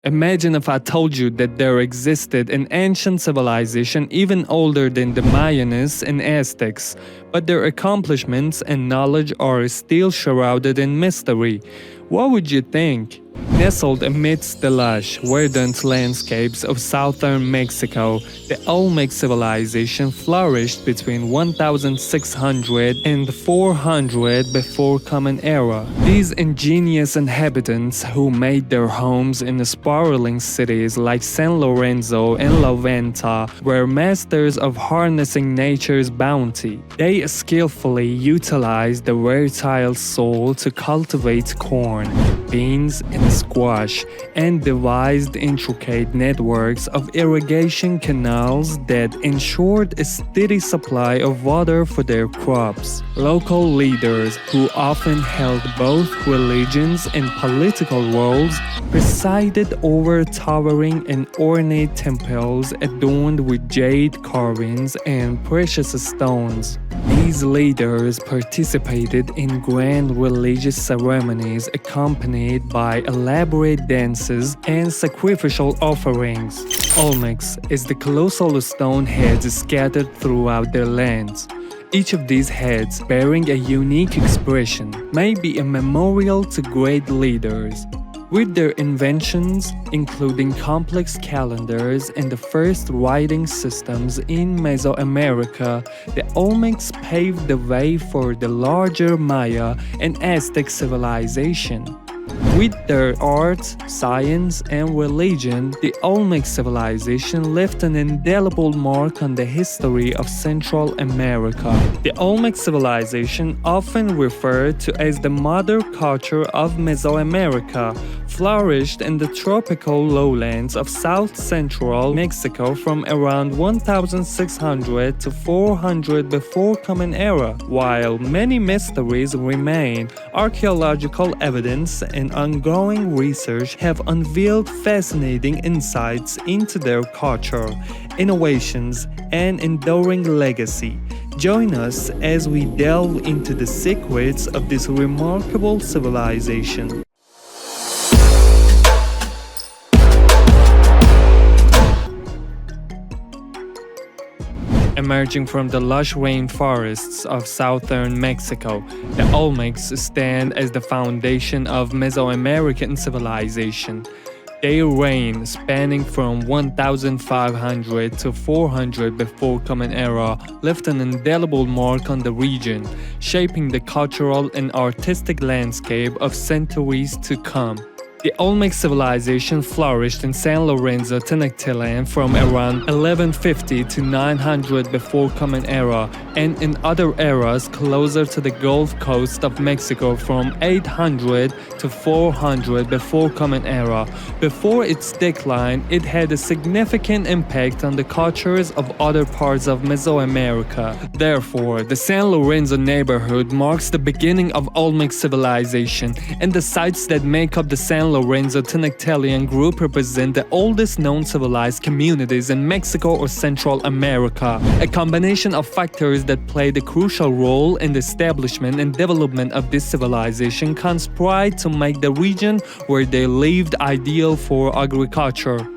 Imagine if I told you that there existed an ancient civilization even older than the Mayans and Aztecs, but their accomplishments and knowledge are still shrouded in mystery. What would you think? Nestled amidst the lush, verdant landscapes of southern Mexico, the Olmec Civilization flourished between 1600 and 400 before Common Era. These ingenious inhabitants who made their homes in sprawling cities like San Lorenzo and La Venta were masters of harnessing nature's bounty. They skillfully utilized the fertile soil to cultivate corn, beans, and squash, and devised intricate networks of irrigation canals that ensured a steady supply of water for their crops. Local leaders, who often held both religions and political roles, presided over towering and ornate temples adorned with jade carvings and precious stones. These leaders participated in grand religious ceremonies accompanied by elaborate dances and sacrificial offerings. Olmecs is the colossal stone heads scattered throughout their lands. Each of these heads, bearing a unique expression, may be a memorial to great leaders. With their inventions, including complex calendars and the first writing systems in Mesoamerica, the Olmecs paved the way for the larger Maya and Aztec civilization. With their art, science, and religion, the Olmec civilization left an indelible mark on the history of Central America. The Olmec civilization, often referred to as the mother culture of Mesoamerica, flourished in the tropical lowlands of south-central Mexico from around 1600 to 400 before Common Era. While many mysteries remain, archaeological evidence and ongoing research have unveiled fascinating insights into their culture, innovations, and enduring legacy. Join us as we delve into the secrets of this remarkable civilization. Emerging from the lush rainforests of southern Mexico, the Olmecs stand as the foundation of Mesoamerican civilization. Their reign, spanning from 1500 to 400 before Common Era, left an indelible mark on the region, shaping the cultural and artistic landscape of centuries to come. The Olmec civilization flourished in San Lorenzo, Tenochtitlan from around 1150 to 900 before Common Era, and in other eras closer to the Gulf Coast of Mexico from 800 to 400 before Common Era. Before its decline, it had a significant impact on the cultures of other parts of Mesoamerica. Therefore, the San Lorenzo neighborhood marks the beginning of Olmec civilization, and the sites that make up the San Lorenzo Tenochtitlan group represent the oldest known civilized communities in Mexico or Central America, a combination of factors that played a crucial role in the establishment and development of this civilization conspired to make the region where they lived ideal for agriculture.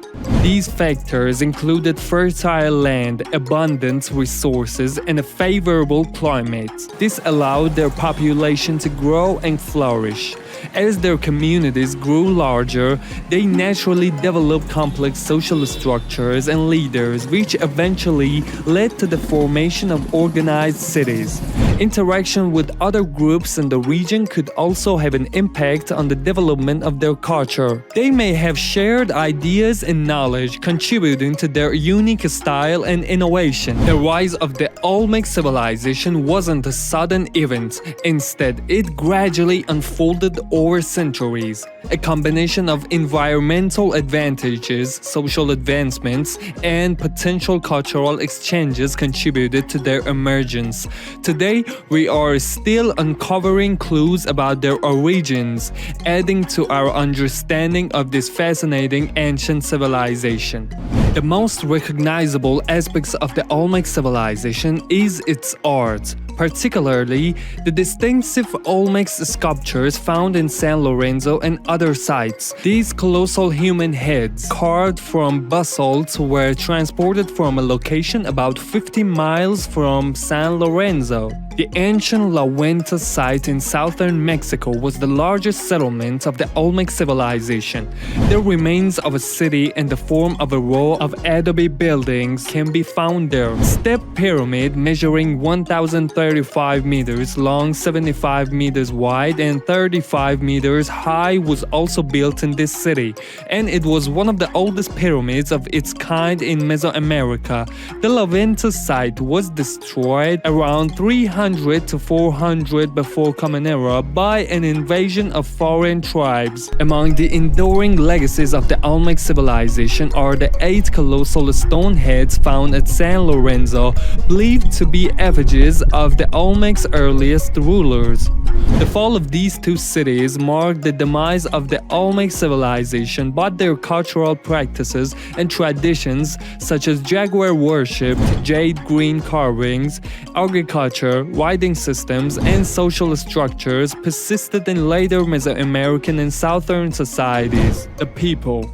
These factors included fertile land, abundant resources, and a favorable climate. This allowed their population to grow and flourish. As their communities grew larger, they naturally developed complex social structures and leaders, which eventually led to the formation of organized cities. Interaction with other groups in the region could also have an impact on the development of their culture. They may have shared ideas and knowledge, contributing to their unique style and innovation. The rise of the Olmec civilization wasn't a sudden event. Instead, it gradually unfolded over centuries. A combination of environmental advantages, social advancements, and potential cultural exchanges contributed to their emergence. Today, we are still uncovering clues about their origins, adding to our understanding of this fascinating ancient civilization. The most recognizable aspects of the Olmec civilization is its art, particularly the distinctive Olmecs sculptures found in San Lorenzo and other sites. These colossal human heads, carved from basalt, were transported from a location about 50 miles from San Lorenzo. The ancient La Huenta site in southern Mexico was the largest settlement of the Olmec Civilization. The remains of a city in the form of a row of adobe buildings can be found there. Step pyramid measuring 1,035 meters long, 75 meters wide, and 35 meters high was also built in this city, and it was one of the oldest pyramids of its kind in Mesoamerica. The La Huenta site was destroyed around 300 to 400 before Common Era by an invasion of foreign tribes. Among the enduring legacies of the Olmec civilization are the 8 colossal stone heads found at San Lorenzo, believed to be effigies of the Olmec's earliest rulers. The fall of these two cities marked the demise of the Olmec civilization, but their cultural practices and traditions, such as jaguar worship, jade green carvings, agriculture, writing systems, and social structures, persisted in later Mesoamerican and Southern societies. The people.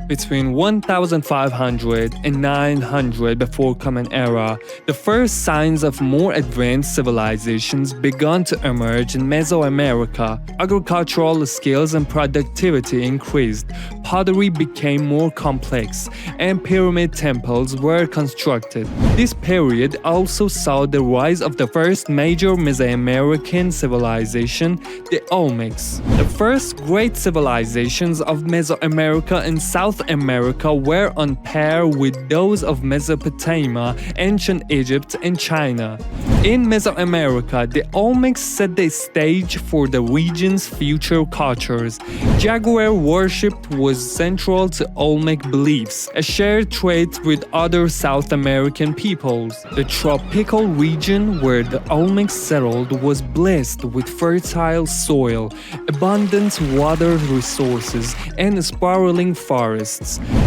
Between 1500 and 900 before Common Era, the first signs of more advanced civilizations began to emerge in Mesoamerica. Agricultural skills and productivity increased, pottery became more complex, and pyramid temples were constructed. This period also saw the rise of the first major Mesoamerican civilization, the Olmecs. The first great civilizations of Mesoamerica and South America were on par with those of Mesopotamia, ancient Egypt, and China. In Mesoamerica, the Olmecs set the stage for the region's future cultures. Jaguar worship was central to Olmec beliefs, a shared trait with other South American peoples. The tropical region where the Olmecs settled was blessed with fertile soil, abundant water resources, and sprawling forests.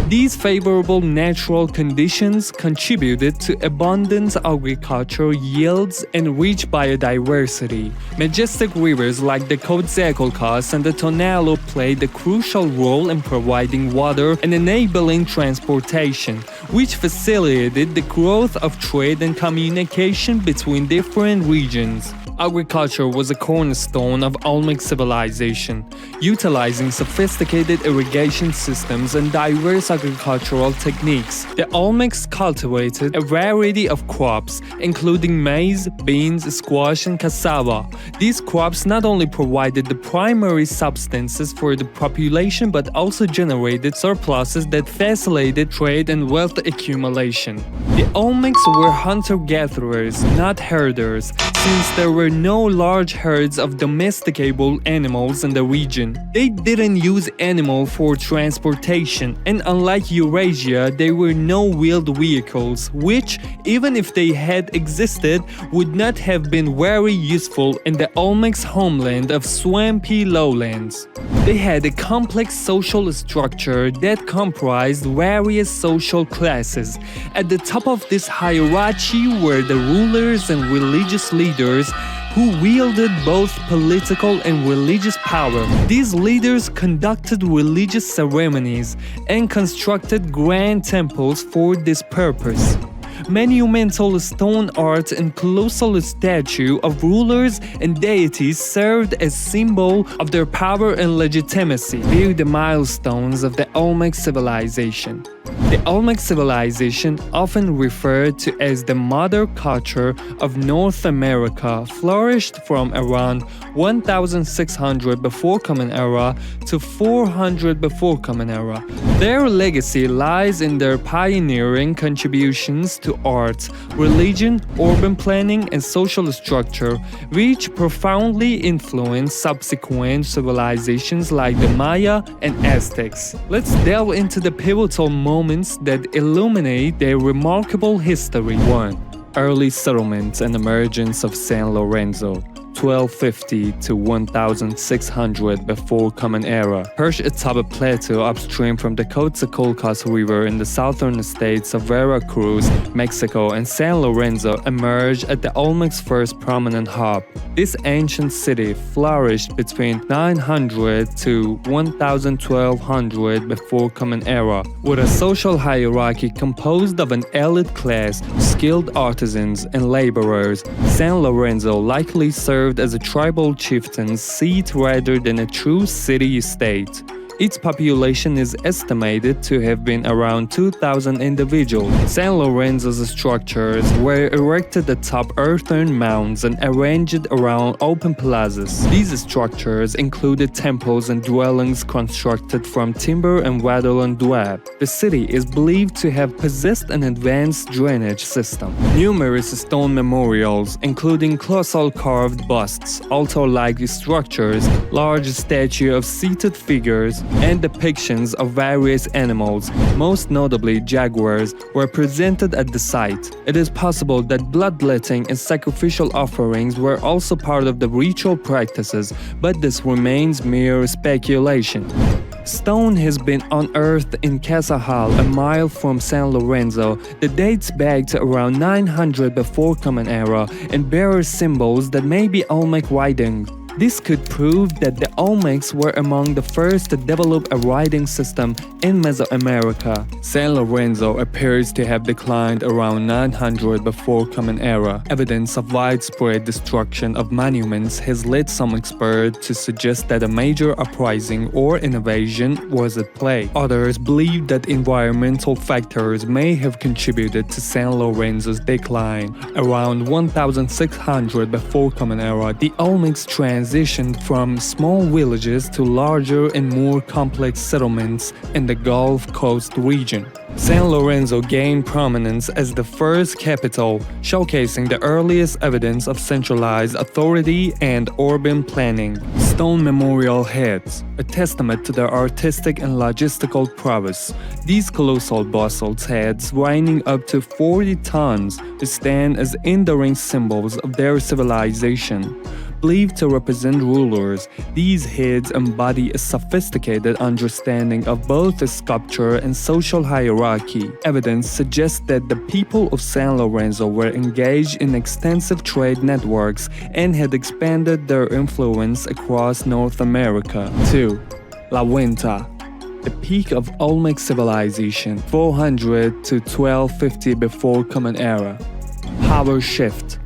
These favorable natural conditions contributed to abundant agricultural yields and rich biodiversity. Majestic rivers like the Coatzacoalcos and the Tonalo played a crucial role in providing water and enabling transportation, which facilitated the growth of trade and communication between different regions. Agriculture was a cornerstone of Olmec civilization, utilizing sophisticated irrigation systems and diverse agricultural techniques. The Olmecs cultivated a variety of crops, including maize, beans, squash, and cassava. These crops not only provided the primary substances for the population but also generated surpluses that facilitated trade and wealth accumulation. The Olmecs were hunter-gatherers, not herders, since there were no large herds of domesticable animals in the region. They didn't use animals for transportation, and unlike Eurasia, there were no wheeled vehicles, which, even if they had existed, would not have been very useful in the Olmecs' homeland of swampy lowlands. They had a complex social structure that comprised various social classes. At the top of this hierarchy were the rulers and religious leaders who wielded both political and religious power. These leaders conducted religious ceremonies and constructed grand temples for this purpose. Monumental stone art and colossal statues of rulers and deities served as symbol of their power and legitimacy. View the milestones of the Olmec civilization. The Olmec civilization, often referred to as the mother culture of North America, flourished from around 1600 before Common Era to 400 before Common Era. Their legacy lies in their pioneering contributions to art, religion, urban planning, and social structure, which profoundly influenced subsequent civilizations like the Maya and Aztecs. Let's delve into the pivotal moments that illuminate their remarkable history. 1. Early settlement and emergence of San Lorenzo. 1250 to 1600 before Common Era, perched atop a plateau upstream from the Coatzacoalcos River in the southern states of Veracruz, Mexico, and San Lorenzo, emerged at the Olmec's first prominent hub. This ancient city flourished between 900 to 1200 before Common Era, with a social hierarchy composed of an elite class, skilled artisans, and laborers. San Lorenzo likely served as a tribal chieftain's seat rather than a true city-state. Its population is estimated to have been around 2,000 individuals. San Lorenzo's structures were erected atop earthen mounds and arranged around open plazas. These structures included temples and dwellings constructed from timber and wattle and dwab. The city is believed to have possessed an advanced drainage system. Numerous stone memorials, including colossal carved busts, altar-like structures, large statues of seated figures, and depictions of various animals, most notably jaguars, were presented at the site. It is possible that bloodletting and sacrificial offerings were also part of the ritual practices, but this remains mere speculation. Stone has been unearthed in Casajal, a mile from San Lorenzo, that dates back to around 900 before Common Era and bears symbols that may be Olmec writing. This could prove that the Olmecs were among the first to develop a writing system in Mesoamerica. San Lorenzo appears to have declined around 900 before Common Era. Evidence of widespread destruction of monuments has led some experts to suggest that a major uprising or invasion was at play. Others believe that environmental factors may have contributed to San Lorenzo's decline. Around 1600 before Common Era, the Olmecs transitioned from small villages to larger and more complex settlements in the Gulf Coast region. San Lorenzo gained prominence as the first capital, showcasing the earliest evidence of centralized authority and urban planning. Stone memorial heads, a testament to their artistic and logistical prowess. These colossal basalt heads, weighing up to 40 tons, stand as enduring symbols of their civilization. Believed to represent rulers, these heads embody a sophisticated understanding of both sculpture and social hierarchy. Evidence suggests that the people of San Lorenzo were engaged in extensive trade networks and had expanded their influence across North America. 2. La Venta, the peak of Olmec Civilization, 400 to 1250 before Common Era. Power shift.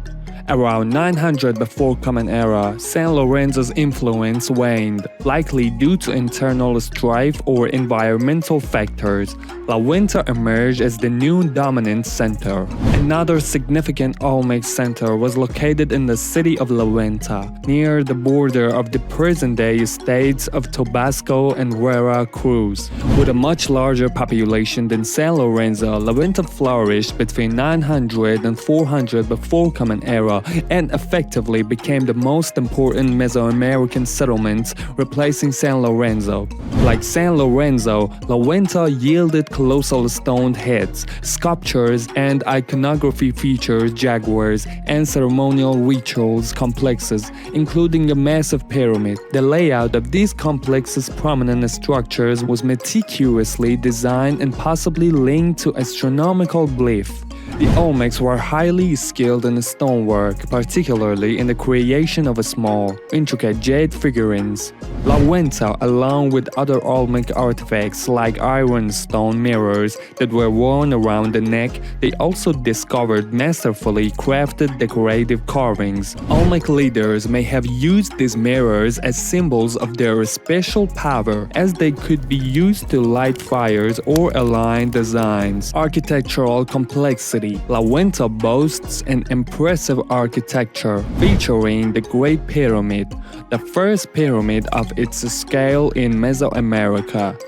Around 900 before Common Era, San Lorenzo's influence waned, likely due to internal strife or environmental factors. La Venta emerged as the new dominant center. Another significant Olmec center was located in the city of La Venta, near the border of the present-day states of Tabasco and Veracruz. With a much larger population than San Lorenzo, La Venta flourished between 900 and 400 before Common Era, and effectively became the most important Mesoamerican settlement, replacing San Lorenzo. Like San Lorenzo, La Venta yielded colossal stone heads, sculptures, and iconography features jaguars and ceremonial rituals complexes, including a massive pyramid. The layout of these complexes' prominent structures was meticulously designed and possibly linked to astronomical belief. The Olmecs were highly skilled in stonework, particularly in the creation of small, intricate jade figurines. La Venta, along with other Olmec artifacts like iron stone mirrors that were worn around the neck, they also discovered masterfully crafted decorative carvings. Olmec leaders may have used these mirrors as symbols of their special power, as they could be used to light fires or align designs. Architectural complexity. La Venta boasts an impressive architecture, featuring the Great Pyramid, the first pyramid of its scale in Mesoamerica.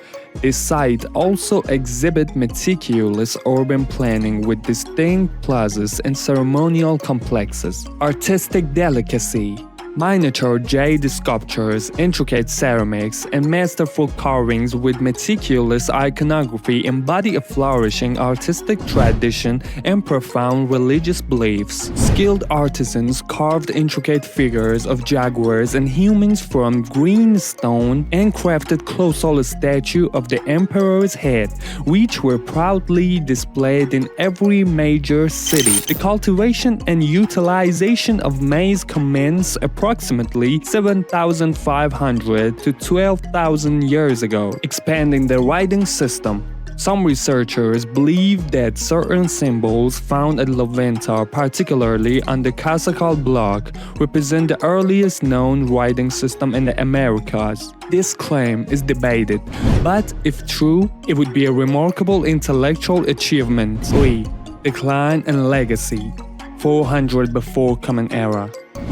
This site also exhibits meticulous urban planning with distinct plazas and ceremonial complexes. Artistic delicacy. Miniature jade sculptures, intricate ceramics, and masterful carvings with meticulous iconography embody a flourishing artistic tradition and profound religious beliefs. Skilled artisans carved intricate figures of jaguars and humans from green stone and crafted colossal statue of the emperor's head, which were proudly displayed in every major city. The cultivation and utilization of maize commenced approximately 7,500 to 12,000 years ago, expanding the writing system. Some researchers believe that certain symbols found at Laventa, particularly on the Casacal block, represent the earliest known writing system in the Americas. This claim is debated, but if true, it would be a remarkable intellectual achievement. 3. Decline and legacy. 400 before Common Era.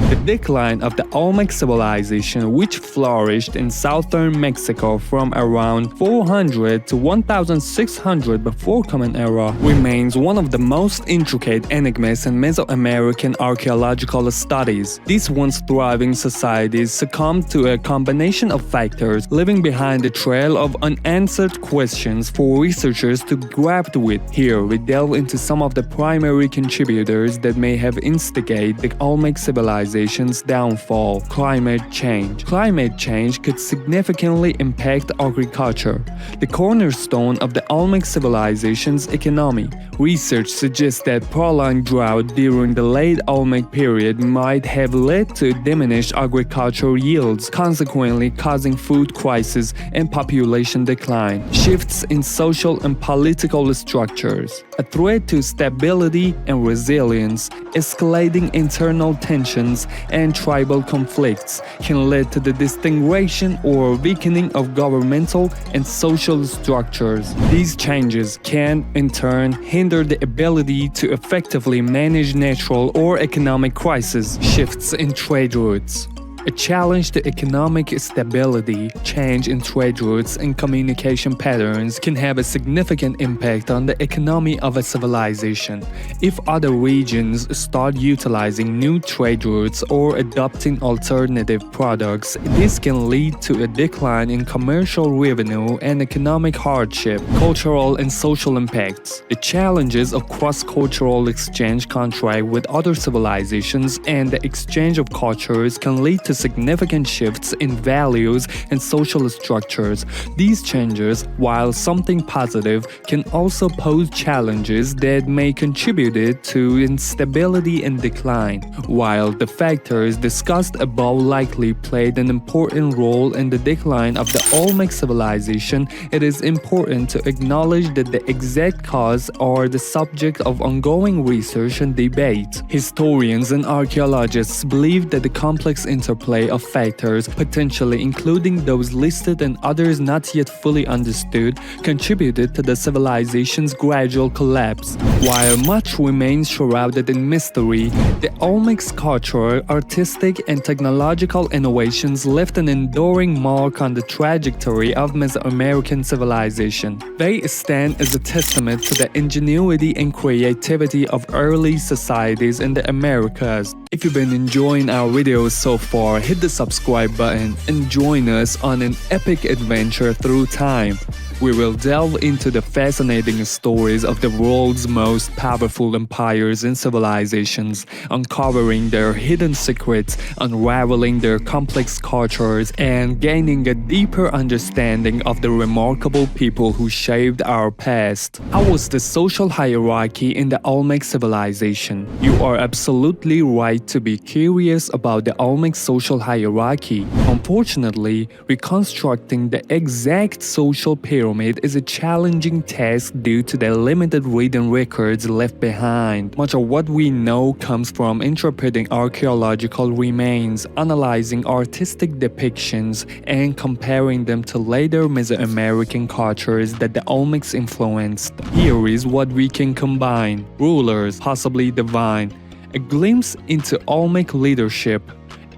The decline of the Olmec Civilization, which flourished in southern Mexico from around 400 to 1600 before Common Era, remains one of the most intricate enigmas in Mesoamerican archaeological studies. These once thriving societies succumbed to a combination of factors, leaving behind a trail of unanswered questions for researchers to grapple with. Here, we delve into some of the primary contributors that may have instigated the Olmec Civilization's downfall. Climate change. Climate change could significantly impact agriculture, the cornerstone of the Olmec Civilization's economy. Research suggests that prolonged drought during the late Olmec period might have led to diminished agricultural yields, consequently causing food crisis and population decline. Shifts in social and political structures. A threat to stability and resilience, escalating internal tensions and tribal conflicts can lead to the disintegration or weakening of governmental and social structures. These changes can, in turn, hinder the ability to effectively manage natural or economic crises. Shifts in trade routes. A challenge to economic stability, change in trade routes and communication patterns can have a significant impact on the economy of a civilization. If other regions start utilizing new trade routes or adopting alternative products, this can lead to a decline in commercial revenue and economic hardship. Cultural and social impacts. The challenges of cross-cultural exchange contract with other civilizations and the exchange of cultures can lead to significant shifts in values and social structures. These changes, while something positive, can also pose challenges that may contribute to instability and decline. While the factors discussed above likely played an important role in the decline of the Olmec civilization, it is important to acknowledge that the exact cause are the subject of ongoing research and debate. Historians and archaeologists believe that the complex interplay of factors, potentially including those listed and others not yet fully understood, contributed to the civilization's gradual collapse. While much remains shrouded in mystery, the Olmec's cultural, artistic, and technological innovations left an enduring mark on the trajectory of Mesoamerican civilization. They stand as a testament to the ingenuity and creativity of early societies in the Americas. If you've been enjoying our videos so far, hit the subscribe button and join us on an epic adventure through time. We will delve into the fascinating stories of the world's most powerful empires and civilizations, uncovering their hidden secrets, unraveling their complex cultures, and gaining a deeper understanding of the remarkable people who shaped our past. How was the social hierarchy in the Olmec civilization? You are absolutely right to be curious about the Olmec social hierarchy. Unfortunately, reconstructing the exact social pyramid is a challenging task due to the limited written records left behind. Much of what we know comes from interpreting archaeological remains, analyzing artistic depictions, and comparing them to later Mesoamerican cultures that the Olmecs influenced. Here is what we can combine: rulers, possibly divine, a glimpse into Olmec leadership,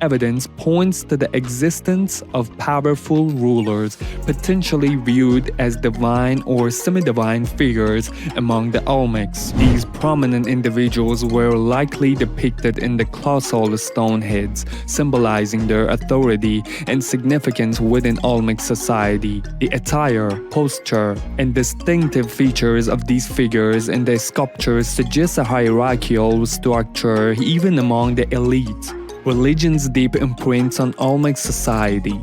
evidence points to the existence of powerful rulers, potentially viewed as divine or semi-divine figures among the Olmecs. These prominent individuals were likely depicted in the colossal stone heads, symbolizing their authority and significance within Olmec society. The attire, posture, and distinctive features of these figures in their sculptures suggest a hierarchical structure even among the elite. Religion's deep imprints on Olmec society.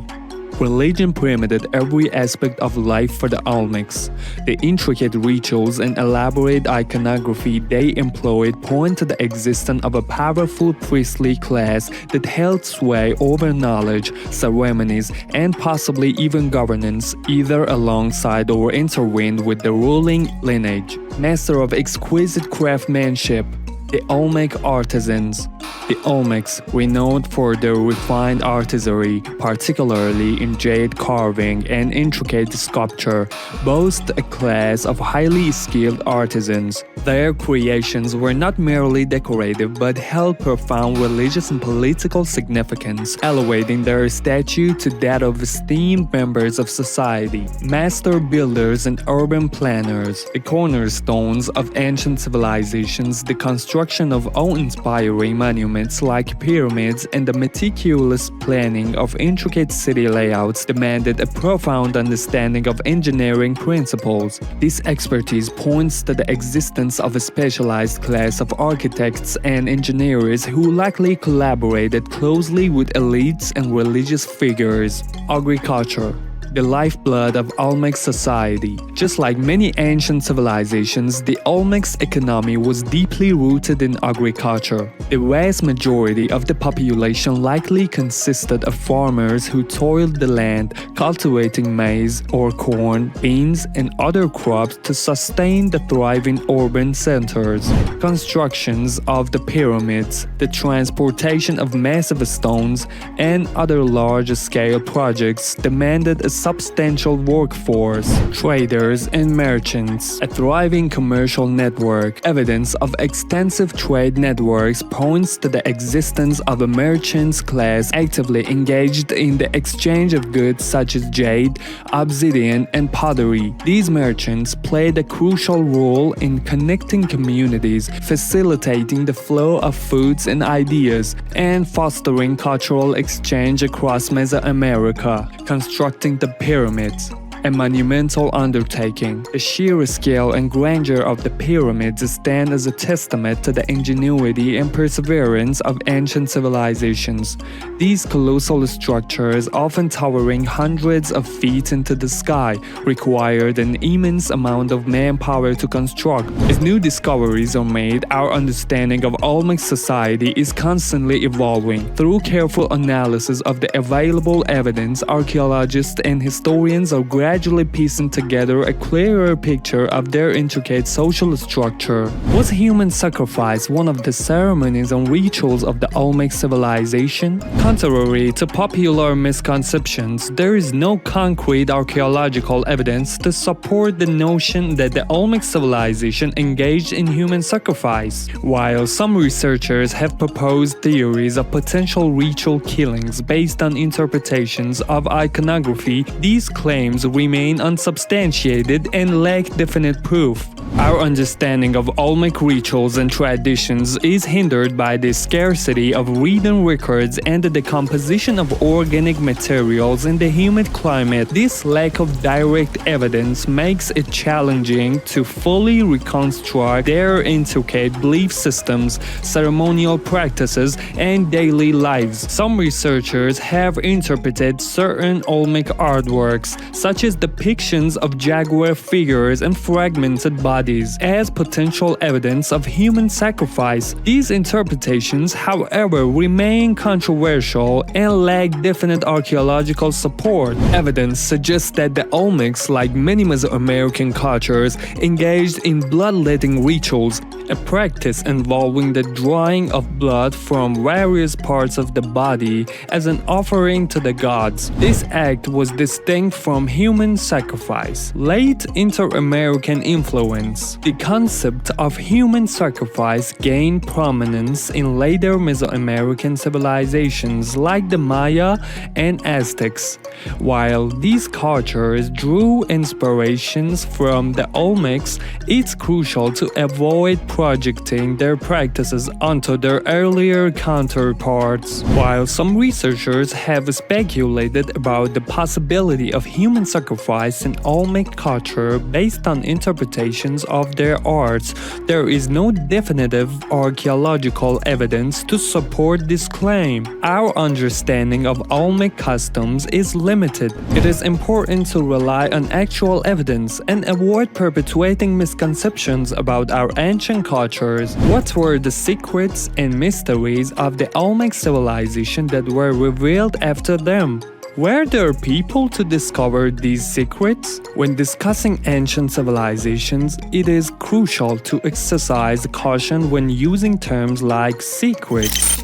Religion permeated every aspect of life for the Olmecs. The intricate rituals and elaborate iconography they employed point to the existence of a powerful priestly class that held sway over knowledge, ceremonies, and possibly even governance, either alongside or intertwined with the ruling lineage. Master of exquisite craftsmanship. The Olmec artisans. The Olmecs, renowned for their refined artistry, particularly in jade carving and intricate sculpture, boast a class of highly skilled artisans. Their creations were not merely decorative but held profound religious and political significance, elevating their stature to that of esteemed members of society. Master builders and urban planners. The cornerstones of ancient civilizations, the construction of awe-inspiring monuments like pyramids and the meticulous planning of intricate city layouts demanded a profound understanding of engineering principles. This expertise points to the existence of a specialized class of architects and engineers who likely collaborated closely with elites and religious figures. Agriculture. The lifeblood of Olmec society. Just like many ancient civilizations, the Olmec's economy was deeply rooted in agriculture. The vast majority of the population likely consisted of farmers who toiled the land, cultivating maize or corn, beans, and other crops to sustain the thriving urban centers. Constructions of the pyramids, the transportation of massive stones, and other large-scale projects demanded a substantial workforce. Traders and merchants. A thriving commercial network. Evidence of extensive trade networks points to the existence of a merchants class actively engaged in the exchange of goods such as jade, obsidian, and pottery. These merchants played a crucial role in connecting communities, facilitating the flow of foods and ideas, and fostering cultural exchange across Mesoamerica. Constructing the pyramids. A monumental undertaking. The sheer scale and grandeur of the pyramids stand as a testament to the ingenuity and perseverance of ancient civilizations. These colossal structures, often towering hundreds of feet into the sky, required an immense amount of manpower to construct. As new discoveries are made, our understanding of Olmec society is constantly evolving. Through careful analysis of the available evidence, archaeologists and historians are gradually piecing together a clearer picture of their intricate social structure. Was human sacrifice one of the ceremonies and rituals of the Olmec civilization? Contrary to popular misconceptions, there is no concrete archaeological evidence to support the notion that the Olmec civilization engaged in human sacrifice. While some researchers have proposed theories of potential ritual killings based on interpretations of iconography, these claims remain unsubstantiated and lack definite proof. Our understanding of Olmec rituals and traditions is hindered by the scarcity of written records and the decomposition of organic materials in the humid climate. This lack of direct evidence makes it challenging to fully reconstruct their intricate belief systems, ceremonial practices, and daily lives. Some researchers have interpreted certain Olmec artworks, such as depictions of jaguar figures and fragmented bodies, as potential evidence of human sacrifice. These interpretations, however, remain controversial and lack definite archaeological support. Evidence suggests that the Olmecs, like many Mesoamerican cultures, engaged in bloodletting rituals, a practice involving the drawing of blood from various parts of the body as an offering to the gods. This act was distinct from human sacrifice. Late inter-American influence. The concept of human sacrifice gained prominence in later Mesoamerican civilizations like the Maya and Aztecs. While these cultures drew inspirations from the Olmecs, it's crucial to avoid projecting their practices onto their earlier counterparts. While some researchers have speculated about the possibility of human sacrifice in Olmec culture based on interpretations of their arts, there is no definitive archaeological evidence to support this claim. Our understanding of Olmec customs is limited. It is important to rely on actual evidence and avoid perpetuating misconceptions about our ancient cultures. What were the secrets and mysteries of the Olmec civilization that were revealed after them? Were there people to discover these secrets? When discussing ancient civilizations, it is crucial to exercise caution when using terms like secrets.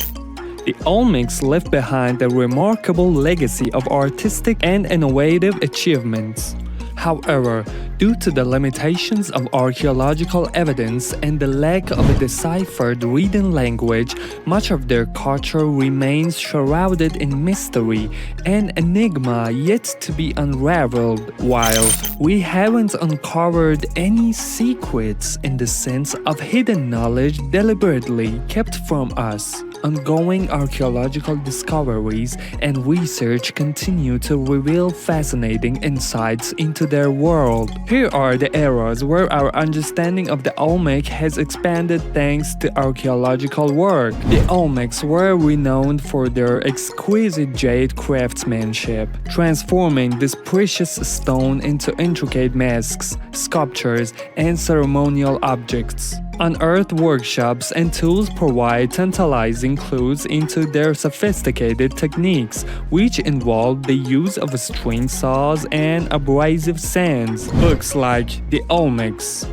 The Olmecs left behind a remarkable legacy of artistic and innovative achievements. However, due to the limitations of archaeological evidence and the lack of a deciphered written language, much of their culture remains shrouded in mystery, an enigma yet to be unraveled. While we haven't uncovered any secrets in the sense of hidden knowledge deliberately kept from us, ongoing archaeological discoveries and research continue to reveal fascinating insights into their world. Here are the eras where our understanding of the Olmec has expanded thanks to archaeological work. The Olmecs were renowned for their exquisite jade craftsmanship, transforming this precious stone into intricate masks, sculptures, and ceremonial objects. Unearthed workshops and tools provide tantalizing clues into their sophisticated techniques, which involve the use of string saws and abrasive sands. Books like The Olmecs,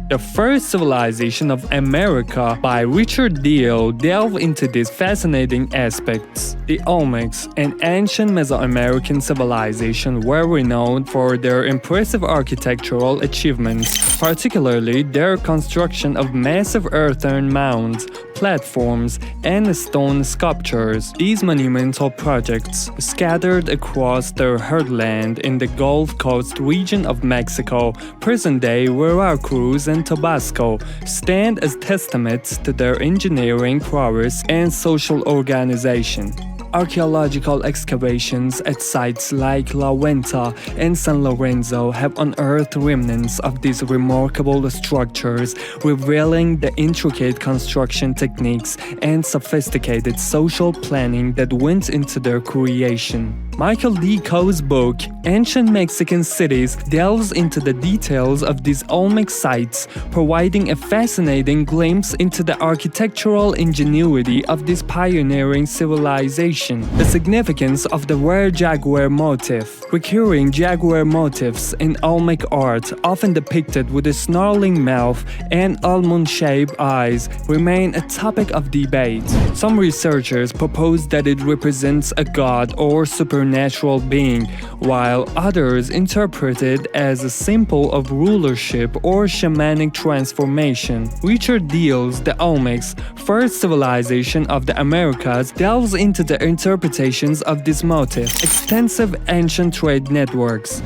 The First Civilization of America by Richard Deal delve into these fascinating aspects. The Olmecs, an ancient Mesoamerican civilization, were renowned for their impressive architectural achievements, particularly their construction of massive earthen mounds, platforms, and stone sculptures. These monumental projects, scattered across their heartland in the Gulf Coast region of Mexico, present-day Veracruz and Tabasco, stand as testaments to their engineering prowess and social organization. Archaeological excavations at sites like La Venta and San Lorenzo have unearthed remnants of these remarkable structures, revealing the intricate construction techniques and sophisticated social planning that went into their creation. Michael D. Coe's book, Ancient Mexican Cities, delves into the details of these Olmec sites, providing a fascinating glimpse into the architectural ingenuity of this pioneering civilization. The significance of the rare jaguar motif. Recurring jaguar motifs in Olmec art, often depicted with a snarling mouth and almond-shaped eyes, remain a topic of debate. Some researchers propose that it represents a god or supernatural being, while others interpret it as a symbol of rulership or shamanic transformation. Richard Deal's The Olmecs, First Civilization of the Americas, delves into the interpretations of this motif. Extensive ancient trade networks.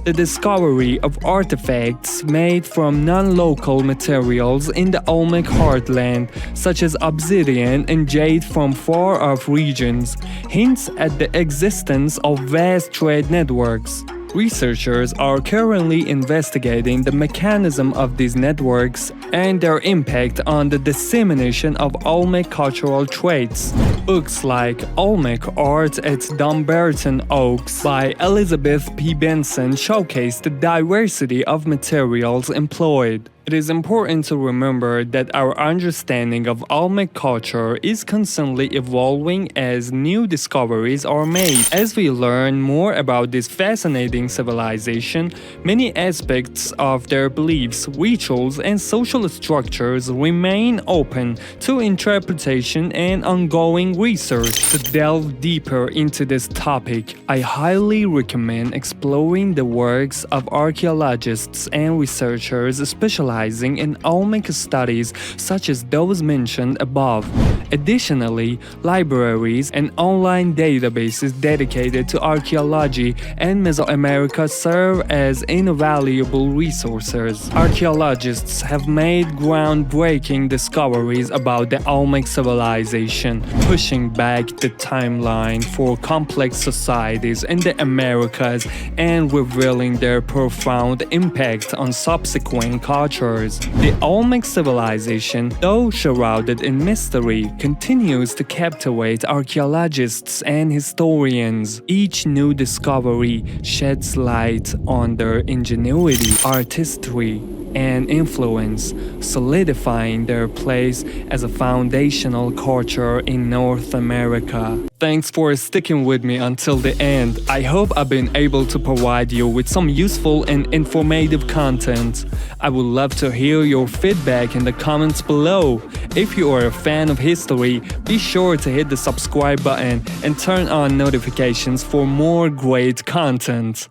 The discovery of artifacts made from non-local materials in the Olmec heartland, such as obsidian and jade from far-off regions, hints at the existence of vast trade networks. Researchers are currently investigating the mechanism of these networks and their impact on the dissemination of Olmec cultural traits. Books like Olmec Art at Dumbarton Oaks by Elizabeth P. Benson showcase the diversity of materials employed. It is important to remember that our understanding of Olmec culture is constantly evolving as new discoveries are made. As we learn more about this fascinating civilization, many aspects of their beliefs, rituals, and social structures remain open to interpretation and ongoing research. To delve deeper into this topic, I highly recommend exploring the works of archaeologists and researchers specializing in Olmec studies such as those mentioned above. Additionally, libraries and online databases dedicated to archaeology and Mesoamerica serve as invaluable resources. Archaeologists have made groundbreaking discoveries about the Olmec civilization, pushing back the timeline for complex societies in the Americas and revealing their profound impact on subsequent cultures. The Olmec civilization, though shrouded in mystery, continues to captivate archaeologists and historians. Each new discovery sheds light on their ingenuity, artistry, and influence, solidifying their place as a foundational culture in North America. Thanks for sticking with me until the end. I hope I've been able to provide you with some useful and informative content. I would love to hear your feedback in the comments below. If you are a fan of history, be sure to hit the subscribe button and turn on notifications for more great content.